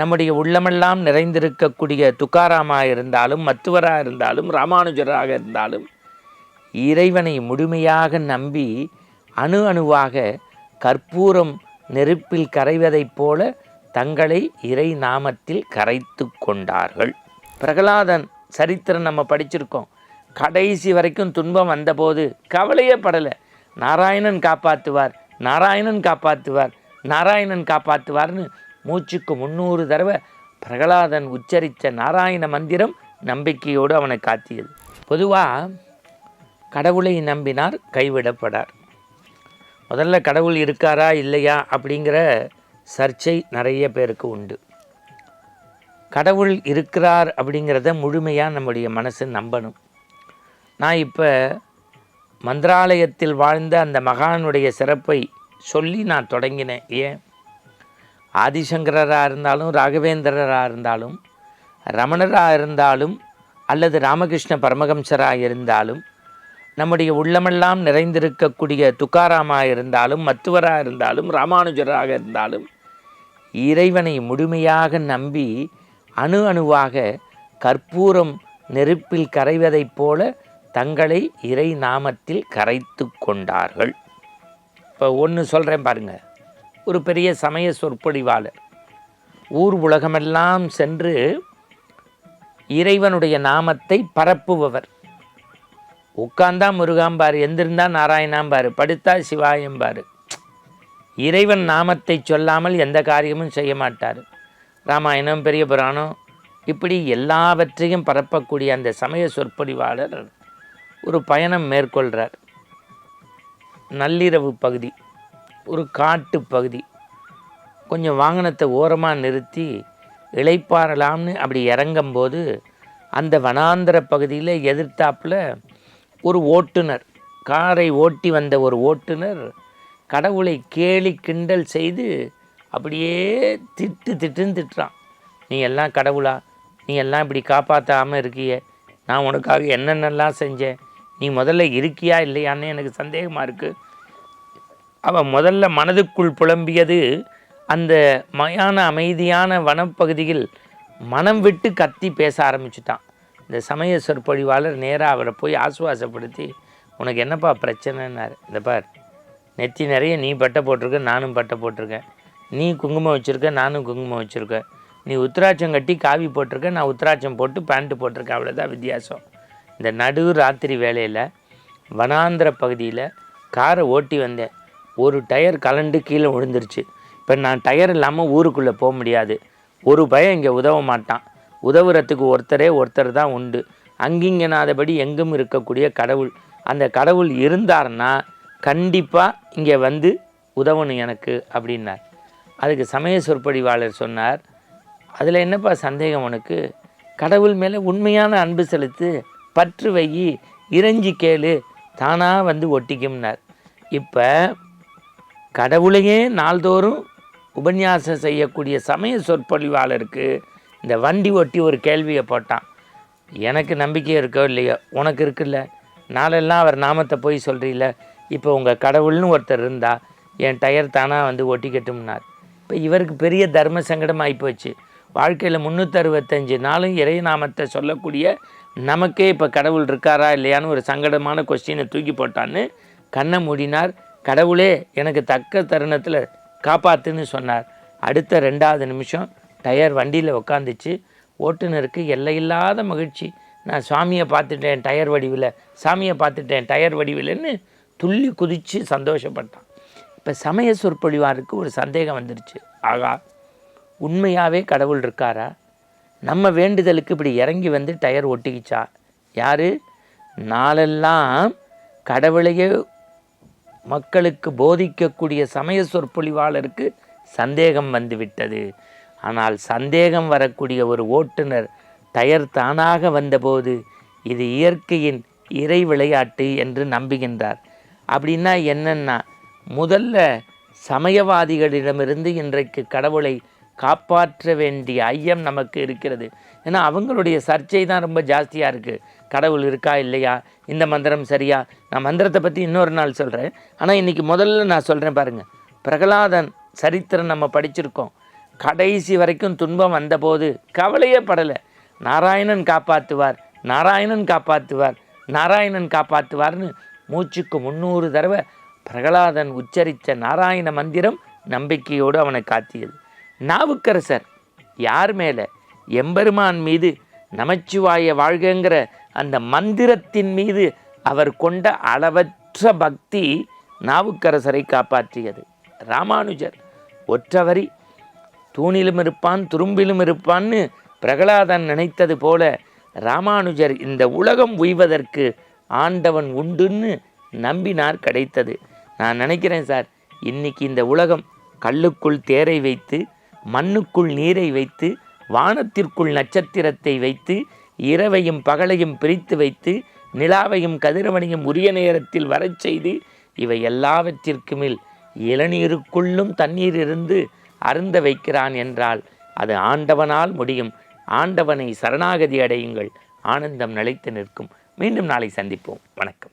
நம்முடைய உள்ளமெல்லாம் நிறைந்திருக்கக்கூடிய துக்காராமாக இருந்தாலும், மத்துவராக இருந்தாலும், ராமானுஜராக இருந்தாலும், இறைவனை முழுமையாக நம்பி அணு அணுவாக கற்பூரம் நெருப்பில் கரைவதைப் போல தங்களை இறை நாமத்தில் கரைத்து கொண்டார்கள். பிரகலாதன் சரித்திரம் நம்ம படிச்சிருக்கோம். கடைசி வரைக்கும் துன்பம் வந்தபோது கவலையே படலை. நாராயணன் காப்பாற்றுவார், நாராயணன் காப்பாற்றுவார், நாராயணன் காப்பாற்றுவார்னு மூச்சுக்கு 300 தடவை பிரகலாதன் உச்சரித்த நாராயண மந்திரம் நம்பிக்கையோடு அவனை காத்தியது. பொதுவாக கடவுளை நம்பினார் கைவிடப்படார். முதல்ல கடவுள் இருக்காரா இல்லையா அப்படிங்கிற சர்ச்சை நிறைய பேருக்கு உண்டு. கடவுள் இருக்கிறார் அப்படிங்கிறத முழுமையாக நம்முடைய மனசு நம்பணும். நான் இப்போ மந்திராலயத்தில் வாழ்ந்த அந்த மகானுடைய சிறப்பை சொல்லி நான் தொடங்கினேன். ஏன், ஆதிசங்கராக இருந்தாலும், ராகவேந்திரராக இருந்தாலும், ரமணராக இருந்தாலும், அல்லது ராமகிருஷ்ண பரமஹம்சராக இருந்தாலும், நம்முடைய உள்ளமெல்லாம் நிறைந்திருக்கக்கூடிய துக்காராமாக இருந்தாலும், மத்துவராக இருந்தாலும், ராமானுஜராக இருந்தாலும், இறைவனை முழுமையாக நம்பி அணு அணுவாக கற்பூரம் நெருப்பில் கரைவதைப் போல தங்களை இறை நாமத்தில் கரைத்து கொண்டார்கள். இப்போ ஒன்று சொல்கிறேன் பாருங்கள். ஒரு பெரிய சமய சொற்பொழிவாளர் ஊர் உலகமெல்லாம் சென்று இறைவனுடைய நாமத்தை பரப்புபவர். உட்கார்ந்தா முருகாம்பார், எந்திருந்தா நாராயணாம்பார், படுத்தா சிவாயம்பார். இறைவன் நாமத்தை சொல்லாமல் எந்த காரியமும் செய்ய மாட்டார். ராமாயணம், பெரிய புராணம், இப்படி எல்லாவற்றையும் பரப்பக்கூடிய அந்த சமய சொற்பொழிவாளர் ஒரு பயணம் மேற்கொள்கிறார். நள்ளிரவு பகுதி, ஒரு காட்டு பகுதி. கொஞ்சம் வாகனத்தை ஓரமாக நிறுத்தி இளைப்பாறலாம்னு அப்படி இறங்கும்போது அந்த வனாந்திர பகுதியில் எதிர்த்தாப்பில் ஒரு ஓட்டுநர், காரை ஓட்டி வந்த ஒரு ஓட்டுநர் கடவுளை கேலி கிண்டல் செய்து அப்படியே திட்டுன்னு திட்டுறான். நீ எல்லாம் கடவுளா? நீ எல்லாம் இப்படி காப்பாற்றாமல் இருக்கிய? நான் உனக்காக என்னென்னலாம் செஞ்சேன்? நீ முதல்ல இருக்கியா இல்லையான்னு எனக்கு சந்தேகமாக இருக்குது. அவன் முதல்ல மனதுக்குள் புலம்பியது அந்த மயான அமைதியான வனப்பகுதியில் மனம் விட்டு கத்தி பேச ஆரம்பிச்சுட்டான். இந்த சமய சொற்பொழிவாளர் நேராக அவரை போய் ஆசுவாசப்படுத்தி, உனக்கு என்னப்பா பிரச்சனைன்னார். இந்த பார், நெத்தி நிறைய நீ பட்டை போட்டிருக்க, நானும் பட்டை போட்டிருக்கேன். நீ குங்குமம் வச்சுருக்க, நானும் குங்குமம் வச்சுருக்கேன். நீ உத்திராட்சம் கட்டி காவி போட்டிருக்க, நான் உத்திராட்சம் போட்டு பேண்ட்டு போட்டிருக்கேன். அவ்வளோதான் வித்தியாசம். இந்த நடு ராத்திரி வேளையில் வனாந்திர பகுதியில் காரை ஓட்டி வந்தேன். ஒரு டயர் கலண்டு கீழே விழுந்துருச்சு. இப்போ நான் டயர் இல்லாமல் ஊருக்குள்ளே போக முடியாது. ஒரு பயம் இங்கே உதவ மாட்டான். உதவுறதுக்கு ஒருத்தர் தான் உண்டு. அங்கிங்கனாதபடி எங்கும் இருக்கக்கூடிய கடவுள். அந்த கடவுள் இருந்தார்னா கண்டிப்பாக இங்கே வந்து உதவணும் எனக்கு அப்படின்னார். அதுக்கு சமய சொற்பொழிவாளர் சொன்னார், அதில் என்னப்பா சந்தேகம் உனக்கு? கடவுள் மேலே உண்மையான அன்பு செலுத்து, பற்று வை, இறைஞ்சி கேளு, தானாக வந்து ஒட்டிக்கும்னார். இப்போ கடவுளையே நாள்தோறும் உபன்யாசம் செய்யக்கூடிய சமய சொற்பொழிவாளருக்கு இந்த வண்டி ஒட்டி ஒரு கேள்வியை போட்டான். எனக்கு நம்பிக்கை இருக்கோ இல்லையோ, உனக்கு இருக்குல்ல, நாளெல்லாம் அவர் நாமத்தை போய் சொல்கிறீல்ல, இப்போ உங்கள் கடவுள்னு ஒருத்தர் இருந்தால் என் டயர் தானாக வந்து ஒட்டிக்கட்டும்னார். இப்போ இவருக்கு பெரிய தர்ம சங்கடம் ஆகிப்போச்சு. வாழ்க்கையில் 365 நாளும் இறை நாமத்தை சொல்லக்கூடிய நமக்கே இப்போ கடவுள் இருக்காரா இல்லையான்னு ஒரு சங்கடமான கொஸ்டினை தூக்கி போட்டான்னு கண்ணை மூடினார். கடவுளே எனக்கு தக்க தருணத்தில் காப்பாற்றுன்னு சொன்னார். அடுத்த 2வது நிமிஷம் டயர் வண்டியில் உக்காந்துச்சு. ஓட்டுநருக்கு எல்லையில்லாத மகிழ்ச்சி. நான் சாமியை பார்த்துட்டேன் டயர் வடிவில், சாமியை பார்த்துட்டேன் டயர் வடிவில்னு துள்ளி குதித்து சந்தோஷப்பட்டான். இப்போ சமய சொற்பொழிவாருக்கு ஒரு சந்தேகம் வந்துருச்சு. ஆகா, உண்மையாகவே கடவுள் இருக்காரா? நம்ம வேண்டுதலுக்கு இப்படி இறங்கி வந்து டயர் ஒட்டிக்கிச்சா? யார்? நாளெல்லாம் கடவுளையே மக்களுக்கு போதிக்கக்கூடிய சமய சொற்பொழிவாளருக்கு சந்தேகம் வந்து விட்டது. ஆனால் சந்தேகம் வரக்கூடிய ஒரு ஓட்டுநர் டயர் தானாக வந்தபோது இது இயற்கையின் இறை விளையாட்டு என்று நம்புகின்றார். அப்படின்னா என்னன்னா, முதல்ல சமயவாதிகளிடமிருந்து இன்றைக்கு கடவுளை காப்பாற்ற வேண்டிய ஐயம் நமக்கு இருக்கிறது. ஏன்னா அவங்களுடைய சர்ச்சை தான் ரொம்ப ஜாஸ்தியாக இருக்குது. கடவுள் இருக்கா இல்லையா, இந்த மந்திரம் சரியா? நான் மந்திரத்தை பற்றி இன்னொரு நாள் சொல்கிறேன். ஆனால் இன்றைக்கி முதல்ல நான் சொல்கிறேன் பாருங்கள். பிரகலாதன் சரித்திரம் நம்ம படிச்சிருக்கோம். கடைசி வரைக்கும் துன்பம் வந்தபோது கவலையே படலை. நாராயணன் காப்பாற்றுவார், நாராயணன் காப்பாற்றுவார், நாராயணன் காப்பாற்றுவார்னு மூச்சுக்கு 300 தடவை பிரகலாதன் உச்சரித்த நாராயண மந்திரம் நம்பிக்கையோடு அவனை காத்தியது. நாவுக்கரசர் யார் மேலே? எம்பெருமான் மீது நமச்சிவாய வாழ்கங்கிற அந்த மந்திரத்தின் மீது அவர் கொண்ட அளவற்ற பக்தி நாவுக்கரசரை காப்பாற்றியது. ராமானுஜர் ஒற்றவரி, தூணிலும் இருப்பான் துரும்பிலும் இருப்பான்னு பிரகலாதன் நினைத்தது போல ராமானுஜர் இந்த உலகம் உய்வதற்கு ஆண்டவன் உண்டுன்னு நம்பினார், கிடைத்தது. நான் நினைக்கிறேன் சார், இன்னைக்கு இந்த உலகம் கல்லுக்குள் தேரை வைத்து, மண்ணுக்குள் நீரை வைத்து, வானத்திற்குள் நட்சத்திரத்தை வைத்து, இரவையும் பகலையும் பிரித்து வைத்து, நிலாவையும் கதிரவனையும் உரிய நேரத்தில் வரச் செய்து, இவை எல்லாவற்றிற்குமேல் இளநீருக்குள்ளும் தண்ணீர் இருந்து அருந்த வைக்கிறான் என்றால் அது ஆண்டவனால் முடியும். ஆண்டவனை சரணாகதி அடையுங்கள், ஆனந்தம் நிலைத்து நிற்கும். மீண்டும் நாளை சந்திப்போம். வணக்கம்.